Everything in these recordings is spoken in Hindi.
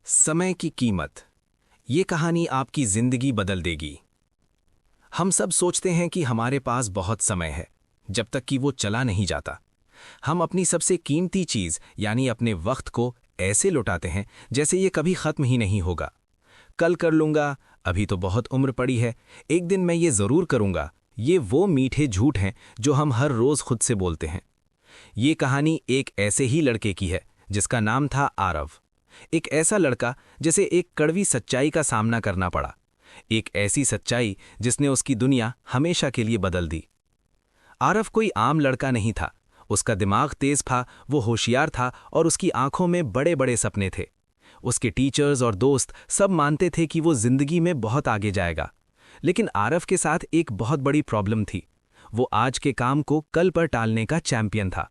समय की कीमत। ये कहानी आपकी जिंदगी बदल देगी। हम सब सोचते हैं कि हमारे पास बहुत समय है, जब तक कि वो चला नहीं जाता। हम अपनी सबसे कीमती चीज यानी अपने वक्त को ऐसे लुटाते हैं जैसे ये कभी खत्म ही नहीं होगा। कल कर लूंगा, अभी तो बहुत उम्र पड़ी है, एक दिन मैं ये जरूर करूंगा। ये वो मीठे झूठ हैं जो हम हर रोज खुद से बोलते हैं। ये कहानी एक ऐसे ही लड़के की है जिसका नाम था आरव। एक ऐसा लड़का जिसे एक कड़वी सच्चाई का सामना करना पड़ा, एक ऐसी सच्चाई जिसने उसकी दुनिया हमेशा के लिए बदल दी। आरव कोई आम लड़का नहीं था। उसका दिमाग तेज था, वो होशियार था और उसकी आंखों में बड़े बड़े सपने थे। उसके टीचर्स और दोस्त सब मानते थे कि वो जिंदगी में बहुत आगे जाएगा। लेकिन आरव के साथ एक बहुत बड़ी प्रॉब्लम थी। वो आज के काम को कल पर टालने का चैंपियन था।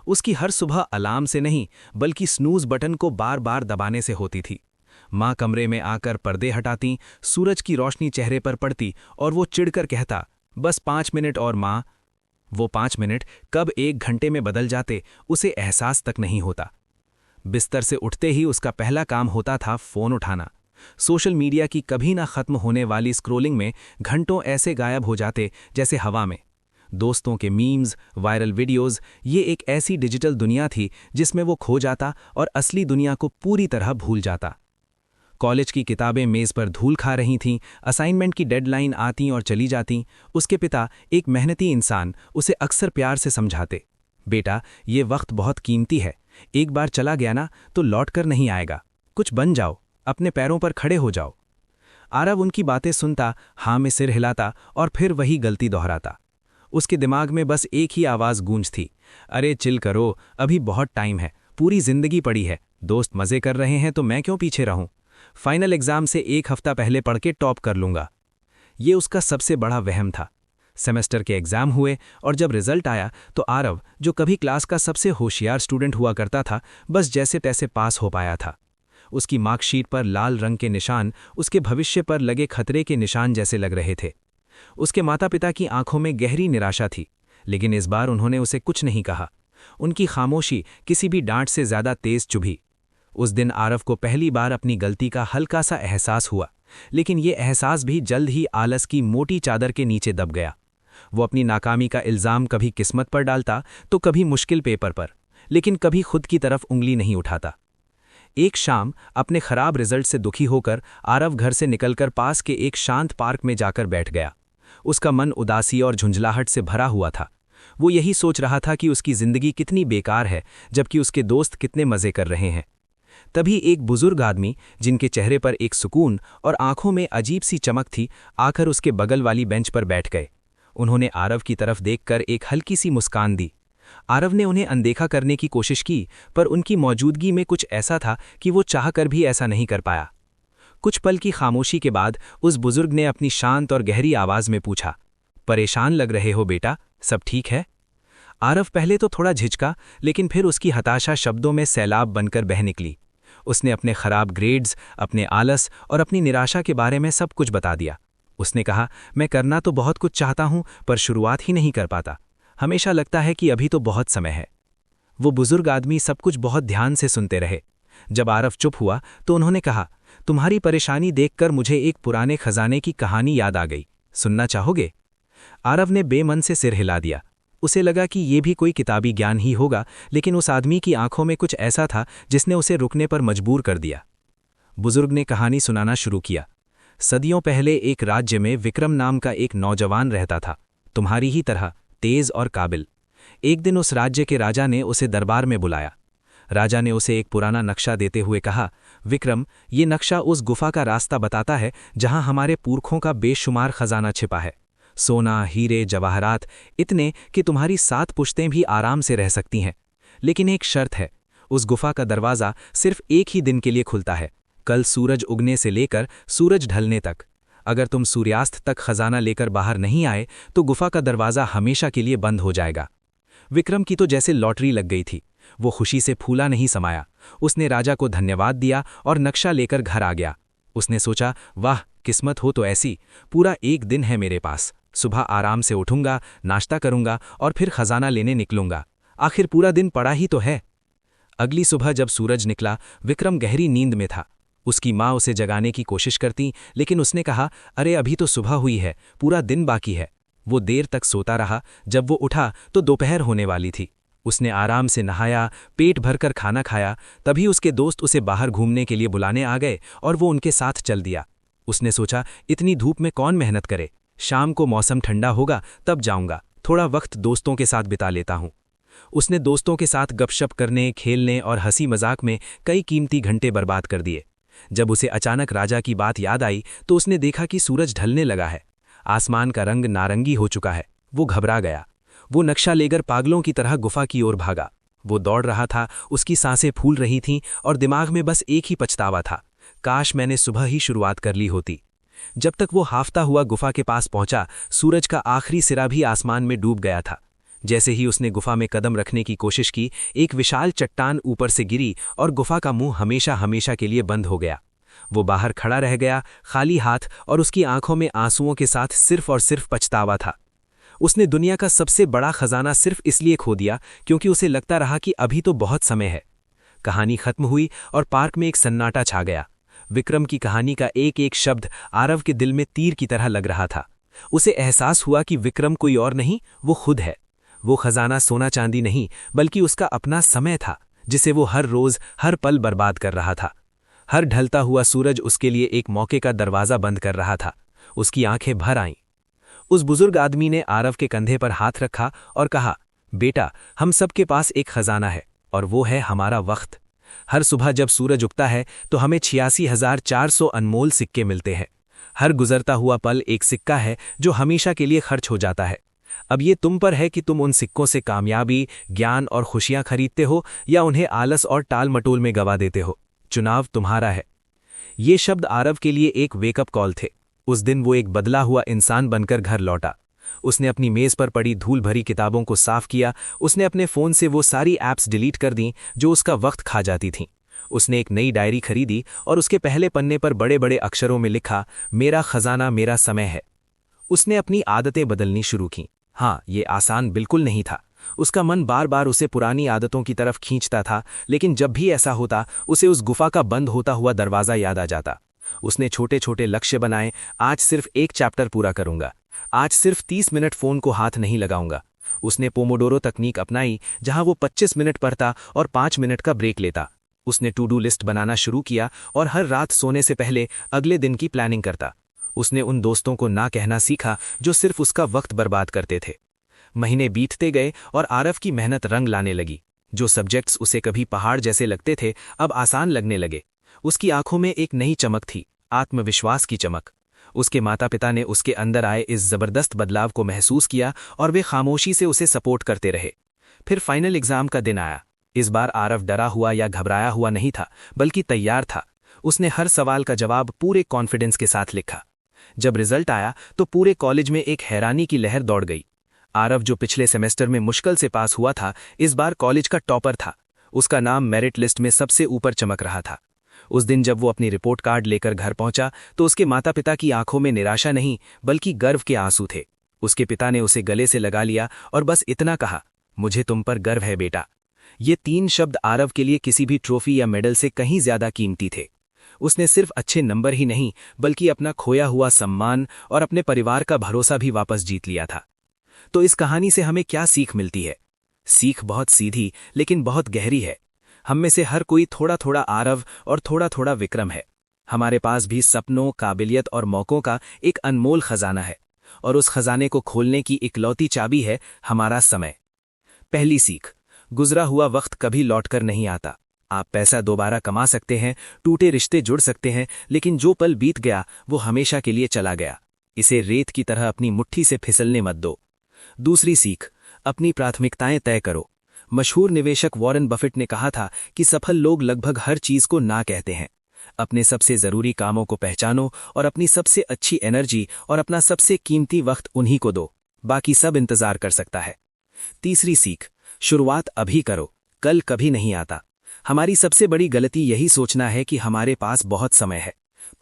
उसकी हर सुबह अलार्म से नहीं बल्कि स्नूज बटन को बार बार दबाने से होती थी। माँ कमरे में आकर पर्दे हटाती, सूरज की रोशनी चेहरे पर पड़ती और वो चिढ़कर कहता, बस 5 मिनट और माँ। वो 5 मिनट कब 1 घंटे में बदल जाते उसे एहसास तक नहीं होता। बिस्तर से उठते ही उसका पहला काम होता था फ़ोन उठाना। सोशल मीडिया की कभी ना खत्म होने वाली स्क्रोलिंग में घंटों ऐसे गायब हो जाते जैसे हवा में। दोस्तों के मीम्स, वायरल वीडियोस, ये एक ऐसी डिजिटल दुनिया थी जिसमें वो खो जाता और असली दुनिया को पूरी तरह भूल जाता। कॉलेज की किताबें मेज़ पर धूल खा रही थीं, असाइनमेंट की डेडलाइन आती और चली जाती। उसके पिता, एक मेहनती इंसान, उसे अक्सर प्यार से समझाते, बेटा ये वक्त बहुत कीमती है, एक बार चला गया ना तो लौट कर नहीं आएगा, कुछ बन जाओ, अपने पैरों पर खड़े हो जाओ। आरव उनकी बातें सुनता, हाँ में सिर हिलाता और फिर वही गलती दोहराता। उसके दिमाग में बस एक ही आवाज़ गूंजती, अरे चिल करो, अभी बहुत टाइम है, पूरी जिंदगी पड़ी है, दोस्त मज़े कर रहे हैं तो मैं क्यों पीछे रहूं? फाइनल एग्जाम से 1 हफ्ता पहले पढ़ के टॉप कर लूंगा। ये उसका सबसे बड़ा वहम था। सेमेस्टर के एग्जाम हुए और जब रिजल्ट आया तो आरव, जो कभी क्लास का सबसे होशियार स्टूडेंट हुआ करता था, बस जैसे तैसे पास हो पाया था। उसकी मार्कशीट पर लाल रंग के निशान उसके भविष्य पर लगे खतरे के निशान जैसे लग रहे थे। उसके माता पिता की आंखों में गहरी निराशा थी, लेकिन इस बार उन्होंने उसे कुछ नहीं कहा। उनकी खामोशी किसी भी डांट से ज्यादा तेज चुभी। उस दिन आरव को पहली बार अपनी गलती का हल्का सा एहसास हुआ, लेकिन ये एहसास भी जल्द ही आलस की मोटी चादर के नीचे दब गया। वो अपनी नाकामी का इल्जाम कभी किस्मत पर डालता तो कभी मुश्किल पेपर पर, लेकिन कभी खुद की तरफ उंगली नहीं उठाता। एक शाम अपने खराब रिजल्ट से दुखी होकर आरव घर से निकलकर पास के एक शांत पार्क में जाकर बैठ गया। उसका मन उदासी और झुंझलाहट से भरा हुआ था। वो यही सोच रहा था कि उसकी जिंदगी कितनी बेकार है, जबकि उसके दोस्त कितने मजे कर रहे हैं। तभी एक बुजुर्ग आदमी, जिनके चेहरे पर एक सुकून और आंखों में अजीब सी चमक थी, आकर उसके बगल वाली बेंच पर बैठ गए। उन्होंने आरव की तरफ देखकर एक हल्की सी मुस्कान दी। आरव ने उन्हें अनदेखा करने की कोशिश की, पर उनकी मौजूदगी में कुछ ऐसा था कि वो चाहकर भी ऐसा नहीं कर पाया। कुछ पल की खामोशी के बाद उस बुजुर्ग ने अपनी शांत और गहरी आवाज में पूछा, परेशान लग रहे हो बेटा, सब ठीक है? आरव पहले तो थोड़ा झिझका, लेकिन फिर उसकी हताशा शब्दों में सैलाब बनकर बह निकली। उसने अपने खराब ग्रेड्स, अपने आलस और अपनी निराशा के बारे में सब कुछ बता दिया। उसने कहा, मैं करना तो बहुत कुछ चाहता हूं, पर शुरुआत ही नहीं कर पाता। हमेशा लगता है कि अभी तो बहुत समय है। वो बुजुर्ग आदमी सब कुछ बहुत ध्यान से सुनते रहे। जब आरव चुप हुआ तो उन्होंने कहा, तुम्हारी परेशानी देखकर मुझे एक पुराने खजाने की कहानी याद आ गई, सुनना चाहोगे? आरव ने बेमन से सिर हिला दिया। उसे लगा कि ये भी कोई किताबी ज्ञान ही होगा, लेकिन उस आदमी की आंखों में कुछ ऐसा था जिसने उसे रुकने पर मजबूर कर दिया। बुजुर्ग ने कहानी सुनाना शुरू किया। सदियों पहले एक राज्य में विक्रम नाम का एक नौजवान रहता था, तुम्हारी ही तरह तेज और काबिल। एक दिन उस राज्य के राजा ने उसे दरबार में बुलाया। राजा ने उसे एक पुराना नक्शा देते हुए कहा, विक्रम, ये नक्शा उस गुफा का रास्ता बताता है जहां हमारे पुरखों का बेशुमार खजाना छिपा है। सोना, हीरे, जवाहरात, इतने कि तुम्हारी 7 पुश्तें भी आराम से रह सकती हैं। लेकिन एक शर्त है, उस गुफा का दरवाज़ा सिर्फ एक ही दिन के लिए खुलता है, कल सूरज उगने से लेकर सूरज ढलने तक। अगर तुम सूर्यास्त तक खजाना लेकर बाहर नहीं आए तो गुफा का दरवाज़ा हमेशा के लिए बंद हो जाएगा। विक्रम की तो जैसे लॉटरी लग गई थी। वो खुशी से फूला नहीं समाया। उसने राजा को धन्यवाद दिया और नक्शा लेकर घर आ गया। उसने सोचा, वाह, किस्मत हो तो ऐसी, पूरा एक दिन है मेरे पास। सुबह आराम से उठूंगा, नाश्ता करूंगा और फिर खजाना लेने निकलूंगा। आखिर पूरा दिन पड़ा ही तो है। अगली सुबह जब सूरज निकला, विक्रम गहरी नींद में था। उसकी माँ उसे जगाने की कोशिश करती, लेकिन उसने कहा, अरे अभी तो सुबह हुई है, पूरा दिन बाकी है। वो देर तक सोता रहा। जब वो उठा तो दोपहर होने वाली थी। उसने आराम से नहाया, पेट भरकर खाना खाया। तभी उसके दोस्त उसे बाहर घूमने के लिए बुलाने आ गए और वो उनके साथ चल दिया। उसने सोचा, इतनी धूप में कौन मेहनत करे, शाम को मौसम ठंडा होगा तब जाऊंगा, थोड़ा वक्त दोस्तों के साथ बिता लेता हूं। उसने दोस्तों के साथ गपशप करने, खेलने और हंसी मजाक में कई कीमती घंटे बर्बाद कर दिए। जब उसे अचानक राजा की बात याद आई तो उसने देखा कि सूरज ढलने लगा है। आसमान का रंग नारंगी हो चुका है। वो घबरा गया। वो नक्शा लेकर पागलों की तरह गुफा की ओर भागा। वो दौड़ रहा था, उसकी सांसें फूल रही थीं और दिमाग में बस एक ही पछतावा था, काश मैंने सुबह ही शुरुआत कर ली होती। जब तक वो हाफता हुआ गुफा के पास पहुंचा, सूरज का आखिरी सिरा भी आसमान में डूब गया था। जैसे ही उसने गुफा में कदम रखने की कोशिश की, एक विशाल चट्टान ऊपर से गिरी और गुफा का मुंह हमेशा हमेशा के लिए बंद हो गया। वो बाहर खड़ा रह गया, खाली हाथ, और उसकी आंखों में आंसुओं के साथ सिर्फ और सिर्फ पछतावा था। उसने दुनिया का सबसे बड़ा खजाना सिर्फ इसलिए खो दिया क्योंकि उसे लगता रहा कि अभी तो बहुत समय है। कहानी खत्म हुई और पार्क में एक सन्नाटा छा गया। विक्रम की कहानी का एक एक शब्द आरव के दिल में तीर की तरह लग रहा था। उसे एहसास हुआ कि विक्रम कोई और नहीं, वो खुद है। वो खजाना सोना चांदी नहीं, बल्कि उसका अपना समय था, जिसे वो हर रोज हर पल बर्बाद कर रहा था। हर ढलता हुआ सूरज उसके लिए एक मौके का दरवाजा बंद कर रहा था। उसकी आंखें भर आईं। उस बुजुर्ग आदमी ने आरव के कंधे पर हाथ रखा और कहा, बेटा, हम सबके पास एक खजाना है और वो है हमारा वक्त। हर सुबह जब सूरज उगता है तो हमें 86,400 अनमोल सिक्के मिलते हैं। हर गुजरता हुआ पल एक सिक्का है जो हमेशा के लिए खर्च हो जाता है। अब ये तुम पर है कि तुम उन सिक्कों से कामयाबी, ज्ञान और खुशियां खरीदते हो या उन्हें आलस और टाल मटोल में गवा देते हो। चुनाव तुम्हारा है। ये शब्द आरव के लिए एक वेकअप कॉल थे। उस दिन वो एक बदला हुआ इंसान बनकर घर लौटा। उसने अपनी मेज पर पड़ी धूल भरी किताबों को साफ किया। उसने अपने फोन से वो सारी ऐप्स डिलीट कर दीं जो उसका वक्त खा जाती थीं। उसने एक नई डायरी खरीदी और उसके पहले पन्ने पर बड़े बड़े अक्षरों में लिखा, मेरा खजाना मेरा समय है। उसने अपनी आदतें बदलनी शुरू की। हाँ, ये आसान बिल्कुल नहीं था। उसका मन बार बार उसे पुरानी आदतों की तरफ खींचता था, लेकिन जब भी ऐसा होता उसे उस गुफा का बंद होता हुआ दरवाज़ा याद आ जाता। उसने छोटे छोटे लक्ष्य बनाए। आज सिर्फ एक चैप्टर पूरा करूंगा। आज सिर्फ 30 मिनट फ़ोन को हाथ नहीं लगाऊंगा। उसने पोमोडोरो तकनीक अपनाई, जहां वो 25 मिनट पढ़ता और 5 मिनट का ब्रेक लेता। उसने टू डू लिस्ट बनाना शुरू किया और हर रात सोने से पहले अगले दिन की प्लानिंग करता। उसने उन दोस्तों को ना कहना सीखा जो सिर्फ उसका वक्त बर्बाद करते थे। महीने बीतते गए और आरव की मेहनत रंग लाने लगी। जो सब्जेक्ट्स उसे कभी पहाड़ जैसे लगते थे अब आसान लगने लगे। उसकी आंखों में एक नई चमक थी, आत्मविश्वास की चमक। उसके माता पिता ने उसके अंदर आए इस जबरदस्त बदलाव को महसूस किया और वे खामोशी से उसे सपोर्ट करते रहे। फिर फाइनल एग्जाम का दिन आया। इस बार आरव डरा हुआ या घबराया हुआ नहीं था, बल्कि तैयार था। उसने हर सवाल का जवाब पूरे कॉन्फिडेंस के साथ लिखा। जब रिजल्ट आया तो पूरे कॉलेज में एक हैरानी की लहर दौड़ गई। आरव, जो पिछले सेमेस्टर में मुश्किल से पास हुआ था, इस बार कॉलेज का टॉपर था। उसका नाम मेरिट लिस्ट में सबसे ऊपर चमक रहा था। उस दिन जब वो अपनी रिपोर्ट कार्ड लेकर घर पहुंचा तो उसके माता पिता की आंखों में निराशा नहीं, बल्कि गर्व के आंसू थे। उसके पिता ने उसे गले से लगा लिया और बस इतना कहा, मुझे तुम पर गर्व है बेटा। ये 3 शब्द आरव के लिए किसी भी ट्रॉफी या मेडल से कहीं ज्यादा कीमती थे। उसने सिर्फ अच्छे नंबर ही नहीं, बल्कि अपना खोया हुआ सम्मान और अपने परिवार का भरोसा भी वापस जीत लिया था। तो इस कहानी से हमें क्या सीख मिलती है? सीख बहुत सीधी लेकिन बहुत गहरी है। हम में से हर कोई थोड़ा थोड़ा आरव और थोड़ा थोड़ा विक्रम है। हमारे पास भी सपनों, काबिलियत और मौकों का एक अनमोल खजाना है, और उस खजाने को खोलने की इकलौती चाबी है हमारा समय। पहली सीख, गुजरा हुआ वक्त कभी लौटकर नहीं आता। आप पैसा दोबारा कमा सकते हैं, टूटे रिश्ते जुड़ सकते हैं, लेकिन जो पल बीत गया वो हमेशा के लिए चला गया। इसे रेत की तरह अपनी मुट्ठी से फिसलने मत दो। दूसरी सीख, अपनी प्राथमिकताएं तय करो। मशहूर निवेशक वॉरेन बफेट ने कहा था कि सफल लोग लगभग हर चीज को ना कहते हैं। अपने सबसे जरूरी कामों को पहचानो और अपनी सबसे अच्छी एनर्जी और अपना सबसे कीमती वक्त उन्हीं को दो। बाकी सब इंतजार कर सकता है। तीसरी सीख, शुरुआत अभी करो, कल कभी नहीं आता। हमारी सबसे बड़ी गलती यही सोचना है कि हमारे पास बहुत समय है।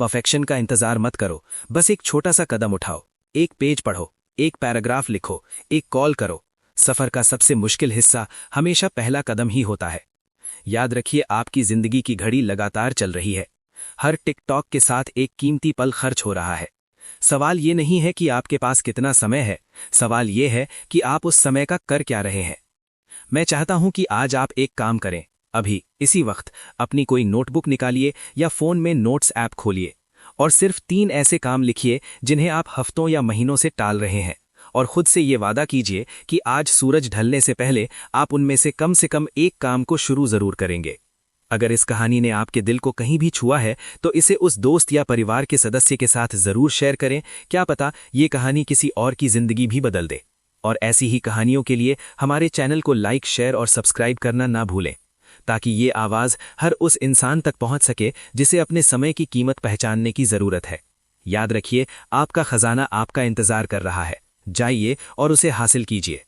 परफेक्शन का इंतजार मत करो, बस एक छोटा सा कदम उठाओ। एक पेज पढ़ो, एक पैराग्राफ लिखो, एक कॉल करो। सफर का सबसे मुश्किल हिस्सा हमेशा पहला कदम ही होता है। याद रखिए, आपकी जिंदगी की घड़ी लगातार चल रही है। हर टिकटॉक के साथ एक कीमती पल खर्च हो रहा है। सवाल ये नहीं है कि आपके पास कितना समय है, सवाल ये है कि आप उस समय का कर क्या रहे हैं। मैं चाहता हूं कि आज आप एक काम करें, अभी इसी वक्त अपनी कोई नोटबुक निकालिए या फोन में नोट्स ऐप खोलिए और सिर्फ 3 ऐसे काम लिखिए जिन्हें आप हफ्तों या महीनों से टाल रहे हैं, और खुद से ये वादा कीजिए कि आज सूरज ढलने से पहले आप उनमें से कम एक काम को शुरू जरूर करेंगे। अगर इस कहानी ने आपके दिल को कहीं भी छुआ है तो इसे उस दोस्त या परिवार के सदस्य के साथ जरूर शेयर करें। क्या पता ये कहानी किसी और की जिंदगी भी बदल दे। और ऐसी ही कहानियों के लिए हमारे चैनल को लाइक, शेयर और सब्सक्राइब करना ना भूलें, ताकि ये आवाज़ हर उस इंसान तक पहुंच सके जिसे अपने समय की कीमत पहचानने की ज़रूरत है। याद रखिए, आपका खजाना आपका इंतज़ार कर रहा है। जाइए और उसे हासिल कीजिए।